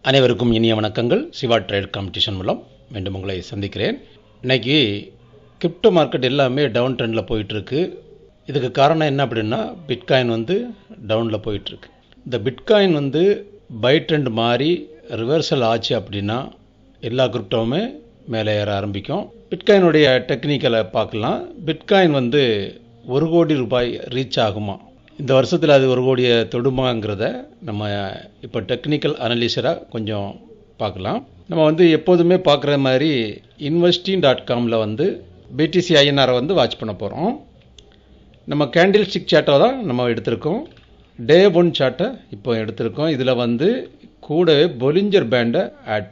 அனைவருக்கும் இனிய வணக்கங்கள். சிவா ட்ரேட் காம்படிஷன் மூலம் மீண்டும் உங்களை சந்திக்கிறேன். இன்றைக்கி கிரிப்டோ மார்க்கெட் எல்லாமே டவுன் ட்ரெண்டில் போயிட்டுருக்கு. இதுக்கு காரணம் என்ன அப்படின்னா, பிட்காயின் டவுனில் போயிட்டுருக்கு. இந்த பிட்காயின் பை ட்ரெண்ட் மாறி ரிவர்சல் ஆச்சு அப்படின்னா எல்லா கிரிப்டோவுமே மேலே ஏற ஆரம்பிக்கும். பிட்காயினுடைய டெக்னிக்கலை பார்க்கலாம். பிட்காயின் 1 கோடி ரூபாய் ரீச் ஆகுமா, இந்த வருஷத்தில் அது 1 கோடியை தொடுமாங்கிறத நம்ம இப்போ டெக்னிக்கல் அனலிசராக கொஞ்சம் பார்க்கலாம். நம்ம எப்போதுமே பார்க்குற மாதிரி investing.comல BTC INR வாட்ச் பண்ண போகிறோம். நம்ம கேண்டில் ஸ்டிக் சார்ட்டை தான் நம்ம எடுத்திருக்கோம். டே 1 சார்ட்டை இப்போ எடுத்திருக்கோம். இதில் கூடவே பொலிஞ்சர் பேண்டை ஆட்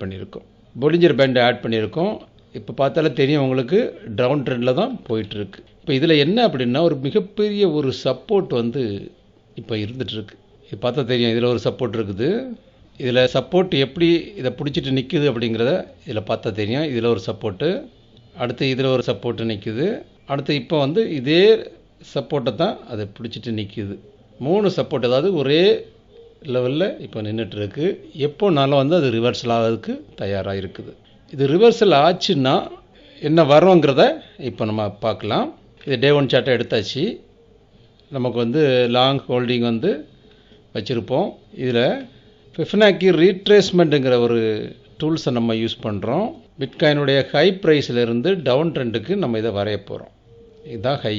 பண்ணியிருக்கோம். இப்போ பார்த்தாலே தெரியும் உங்களுக்கு, டவுன் ட்ரெண்டில் தான் போயிட்டுருக்கு. இப்போ இதில் என்ன அப்படின்னா, ஒரு மிகப்பெரிய ஒரு சப்போர்ட் இப்போ இருந்துகிட்ருக்கு. இது பார்த்தா தெரியும், இதில் ஒரு சப்போர்ட் இருக்குது. இதில் சப்போர்ட் எப்படி இதை பிடிச்சிட்டு நிற்குது அப்படிங்கிறத இதில் பார்த்தா தெரியும். இதில் ஒரு சப்போர்ட்டு, அடுத்து இதில் ஒரு சப்போர்ட்டு நிற்குது, அடுத்து இப்போ இதே சப்போர்ட்டை தான் அதை பிடிச்சிட்டு நிற்குது. 3 சப்போர்ட், அதாவது ஒரே லெவலில் இப்போ நின்றுட்டுருக்கு. எப்போனாலும் அது ரிவர்சல் ஆகிறதுக்கு தயாராக இருக்குது. இது ரிவர்சல் ஆச்சுன்னா என்ன வருங்கிறத இப்போ நம்ம பார்க்கலாம். இது டே 1 சார்ட்டை எடுத்தாச்சு. நமக்கு லாங் ஹோல்டிங் வச்சுருப்போம். இதில் ஃபிஃபனாக்கி ரீட்ரேஸ்மெண்ட்டுங்கிற ஒரு டூல்ஸை நம்ம யூஸ் பண்ணுறோம். பிட்காயினுடைய ஹை ப்ரைஸிலிருந்து டவுன் ட்ரெண்டுக்கு நம்ம இதை வரைய போகிறோம். இதுதான் ஹை.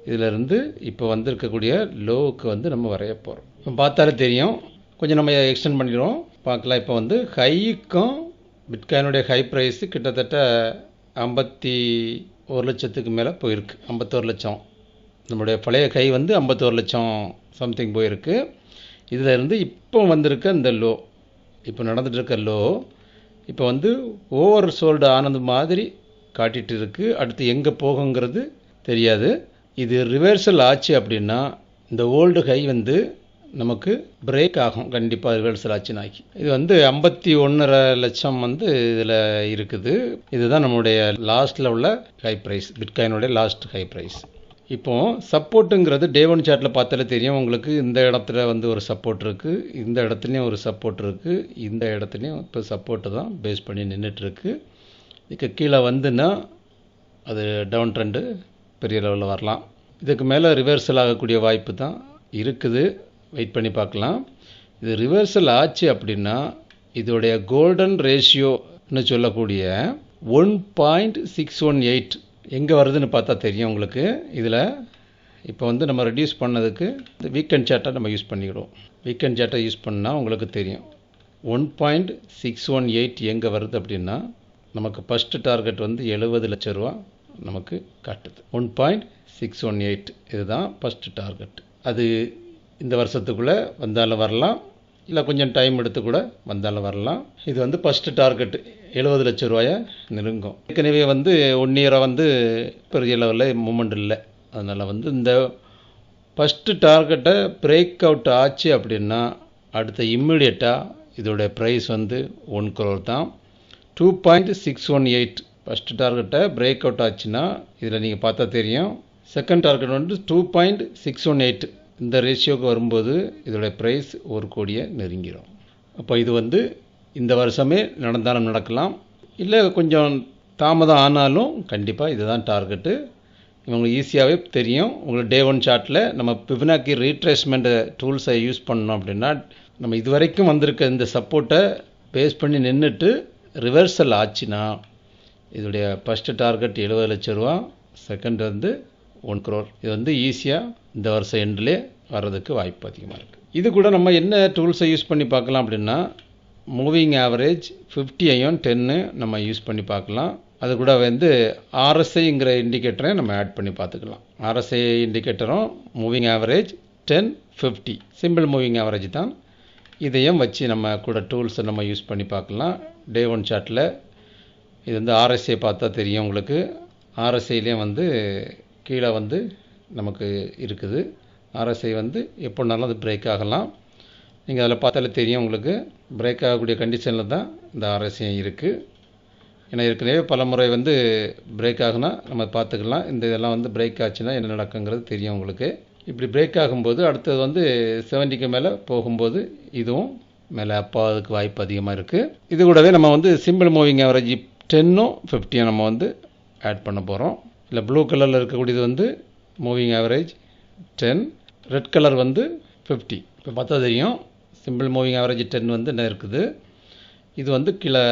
இதிலிருந்து இப்போ இருக்கக்கூடிய லோவுக்கு நம்ம வரைய போகிறோம். பார்த்தாலே தெரியும், கொஞ்சம் நம்ம எக்ஸ்டெண்ட் பண்ணிடுவோம் பார்க்கலாம். இப்போ ஹைக்கும் பிட்காயினுடைய ஹை ப்ரைஸு கிட்டத்தட்ட 51 லட்சத்துக்கு மேலே போயிருக்கு. 51 லட்சம் நம்மளுடைய பழைய ஹை 51 லட்சம் சம்திங் போயிருக்கு. இதில் இருந்து இப்போ வந்திருக்க இந்த லோ, இப்போ நடந்துகிட்டு இருக்க லோ இப்போ ஓவர் சோல்டு ஆனது மாதிரி காட்டிகிட்டு இருக்குது. அடுத்து எங்கே போகுங்கிறது தெரியாது. இது ரிவர்சல் ஆச்சு அப்படின்னா இந்த ஓல்டு ஹை நமக்கு பிரேக் ஆகும். கண்டிப்பாக ரிவர்சல் ஆச்சுனாக்கி இது 51.5 லட்சம் இதில் இருக்குது. இதுதான் நம்மளுடைய லாஸ்ட்டில் உள்ள ஹை ப்ரைஸ், பிட்காயினுடைய லாஸ்ட் ஹை ப்ரைஸ். இப்போது சப்போர்ட்டுங்கிறது டே 1 சார்ட்டில் பார்த்தாலே தெரியும் உங்களுக்கு. இந்த இடத்துல ஒரு சப்போர்ட் இருக்குது, இந்த இடத்துலையும் ஒரு சப்போர்ட் இருக்குது, இந்த இடத்துலையும் இப்போ சப்போர்ட்டு தான் பேஸ் பண்ணி நின்றுட்டுருக்கு. இதுக்கு கீழே அது டவுன் ட்ரெண்டு பெரிய லெவலில் வரலாம். இதுக்கு மேலே ரிவர்சல் ஆகக்கூடிய வாய்ப்பு தான் இருக்குது. வெயிட் பண்ணி பார்க்கலாம். இது ரிவர்சல் ஆச்சு அப்படின்னா இதோடைய கோல்டன் ரேஷியோன்னு சொல்லக்கூடிய 1.618 எங்கே வருதுன்னு பார்த்தா தெரியும் உங்களுக்கு. இதில் இப்போ நம்ம ரெடியூஸ் பண்ணதுக்கு இந்த வீக்கெண்ட் சார்ட்டை நம்ம யூஸ் பண்ணிக்கிடுவோம். வீக்கெண்ட் சார்ட்டை யூஸ் பண்ணால் உங்களுக்கு தெரியும் 1.618 எங்கே வருது அப்படின்னா, நமக்கு ஃபஸ்ட்டு டார்கெட் 70 லட்ச ரூபா நமக்கு காட்டுது. 1.618 இதுதான் ஃபஸ்ட்டு டார்கெட். அது இந்த வருஷத்துக்குள்ளே வந்தாலும் வரலாம், இல்லை கொஞ்சம் டைம் எடுத்து கூட வந்தாலும் வரலாம். இது ஃபஸ்ட்டு டார்கெட் 70 லட்ச ரூபாயை நெருங்கும். ஏற்கனவே 1 இயராக பெரிய லெவலில் மூமெண்ட் இல்லை. அதனால் இந்த ஃபஸ்ட்டு டார்கெட்டை பிரேக் அவுட் ஆச்சு அப்படின்னா அடுத்த இம்மிடியட்டாக இதோடைய ப்ரைஸ் 1 crore தான். 2.618 ஃபஸ்ட்டு டார்கெட்டை பிரேக் அவுட் ஆச்சுன்னா இதில் நீங்கள் பார்த்தா தெரியும். செகண்ட் டார்கெட் 2.618 இந்த ரேஷியோவுக்கு வரும்போது இதோடைய ப்ரைஸ் 1 கோடியை நெருங்கிடும். அப்போ இது இந்த வருஷமே நடந்தாலும் நடக்கலாம், இல்லை கொஞ்சம் தாமதம் ஆனாலும் கண்டிப்பாக இதுதான் டார்கெட்டு. இவங்களுக்கு ஈஸியாகவே தெரியும். உங்களுக்கு டே 1 சார்ட்டில் நம்ம ஃபிபனாக்கி ரீட்ரேஸ்மெண்ட் டூல்ஸை யூஸ் பண்ணோம் அப்படின்னா, நம்ம இது வரைக்கும் வந்திருக்க இந்த சப்போர்ட்டை பேஸ் பண்ணி நின்றுட்டு ரிவர்சல் ஆச்சுன்னா இதோடைய ஃபஸ்ட்டு டார்கெட் 70 லட்ச ரூபா, செகண்ட் 1 crore. இது ஈஸியாக இந்த வருஷம் எண்டிலே வர்றதுக்கு வாய்ப்பு அதிகமாக இருக்குது. இது கூட நம்ம என்ன டூல்ஸை யூஸ் பண்ணி பார்க்கலாம் அப்படின்னா, மூவிங் ஆவரேஜ் 50 10 நம்ம யூஸ் பண்ணி பார்க்கலாம். அது கூட RSIங்கிற இண்டிகேட்டரை நம்ம ஆட் பண்ணி பார்த்துக்கலாம். RSI இண்டிகேட்டரும் moving average 10 50 simple moving average தான். இதையும் வச்சு நம்ம கூட டூல்ஸை நம்ம யூஸ் பண்ணி பார்க்கலாம். டே 1 சார்ட்டில் இது RSI பார்த்தா தெரியும் உங்களுக்கு. RSIலேயும் கீழே நமக்கு இருக்குது. RSI எப்போனாலும் அது பிரேக் ஆகலாம். நீங்கள் அதில் பார்த்தாலே தெரியும் உங்களுக்கு, பிரேக் ஆகக்கூடிய கண்டிஷனில் தான் இந்த RSI இருக்குது. ஏன்னா ஏற்கனவே பல முறை பிரேக் ஆகுனா நம்ம பார்த்துக்கலாம். இந்த இதெல்லாம் பிரேக் ஆச்சுன்னா என்ன நடக்குங்கிறது தெரியும் உங்களுக்கு. இப்படி பிரேக் ஆகும்போது அடுத்தது 70க்கு மேலே போகும்போது இதுவும் மேலே அப்பாவதுக்கு வாய்ப்பு அதிகமாக இருக்குது. இது கூடவே நம்ம வந்து சிம்பிள் மூவிங் ஆவரேஜ் 10ம் 50யும் நம்ம வந்து ஆட் பண்ண போகிறோம். இல்லை ப்ளூ கலரில் இருக்கக்கூடியது வந்து மூவிங் ஆவரேஜ் 10, ரெட் கலர் வந்து 50. இப்போ பார்த்தா தெரியும் சிம்பிள் மூவிங் ஆவரேஜ் 10 வந்து என்ன இருக்குது, இது வந்து கீழே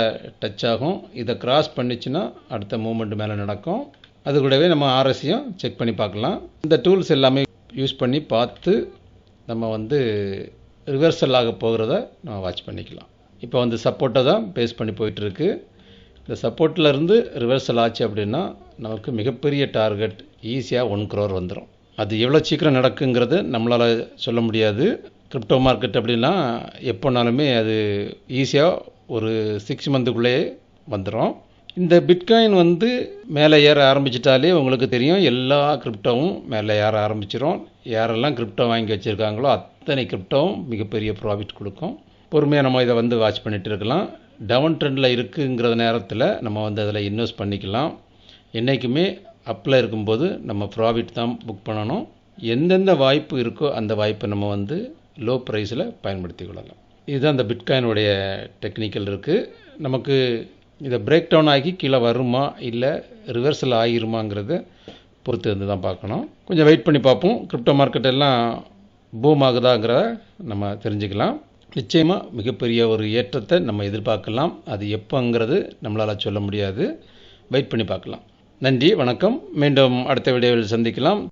டச் ஆகும். இதை கிராஸ் பண்ணிச்சுன்னா அடுத்த மூமெண்ட் மேலே நடக்கும். அது கூடவே நம்ம ஆர்எஸ்ஸையும் செக் பண்ணி பார்க்கலாம். இந்த டூல்ஸ் எல்லாமே யூஸ் பண்ணி பார்த்து நம்ம வந்து ரிவர்சல் ஆக போகிறத நம்ம வாட்ச் பண்ணிக்கலாம். இப்போ வந்து சப்போர்ட்டை தான் பேஸ் பண்ணி போயிட்டுருக்கு. இந்த சப்போர்ட்டில் இருந்து ரிவர்சல் ஆச்சு அப்படின்னா நமக்கு மிகப்பெரிய டார்கெட் ஈஸியாக 1 crore வந்துடும். அது எவ்வளோ சீக்கிரம் நடக்குங்கிறது நம்மளால் சொல்ல முடியாது. கிரிப்டோ மார்க்கெட் அப்படின்னா எப்போனாலுமே அது ஈஸியாக ஒரு 6 மந்த்துக்குள்ளேயே வந்துடும். இந்த பிட்காயின் வந்து மேலே ஏற ஆரம்பிச்சிட்டாலே உங்களுக்கு தெரியும் எல்லா கிரிப்டோவும் மேலே ஏற ஆரம்பிச்சிடும். யாரெல்லாம் கிரிப்டோ வாங்கி வச்சுருக்காங்களோ அத்தனை கிரிப்டோவும் மிகப்பெரிய ப்ராஃபிட் கொடுக்கும். பொறுமையாக நம்ம இதை வந்து வாட்ச் பண்ணிகிட்டு இருக்கலாம். டவுன் ட்ரெண்டில் இருக்குங்கிற நேரத்தில் நம்ம வந்து அதில் இன்வெஸ்ட் பண்ணிக்கலாம். என்றைக்குமே அப்பில் இருக்கும்போது நம்ம ப்ராஃபிட் தான் புக் பண்ணணும். எந்தெந்த வாய்ப்பு இருக்கோ அந்த வாய்ப்பை நம்ம வந்து லோ ப்ரைஸில் பயன்படுத்தி கொள்ளலாம். இதுதான் இந்த பிட்காயினுடைய டெக்னிக்கல் இருக்குது. நமக்கு இதை பிரேக் டவுன் ஆகி கீழே வருமா இல்லை ரிவர்சல் ஆகிருமாங்கிறத பொறுத்து இருந்து தான் பார்க்கணும். கொஞ்சம் வெயிட் பண்ணி பார்ப்போம். கிரிப்டோ மார்க்கெட் எல்லாம் பூம் ஆகுதாங்கிறத நம்ம தெரிஞ்சுக்கலாம். நிச்சயமாக மிகப்பெரிய ஒரு ஏற்றத்தை நம்ம எதிர்பார்க்கலாம். அது எப்போங்கிறது நம்மளால் சொல்ல முடியாது. வெயிட் பண்ணி பார்க்கலாம். நன்றி, வணக்கம். மீண்டும் அடுத்த வீடியோவில் சந்திக்கலாம்.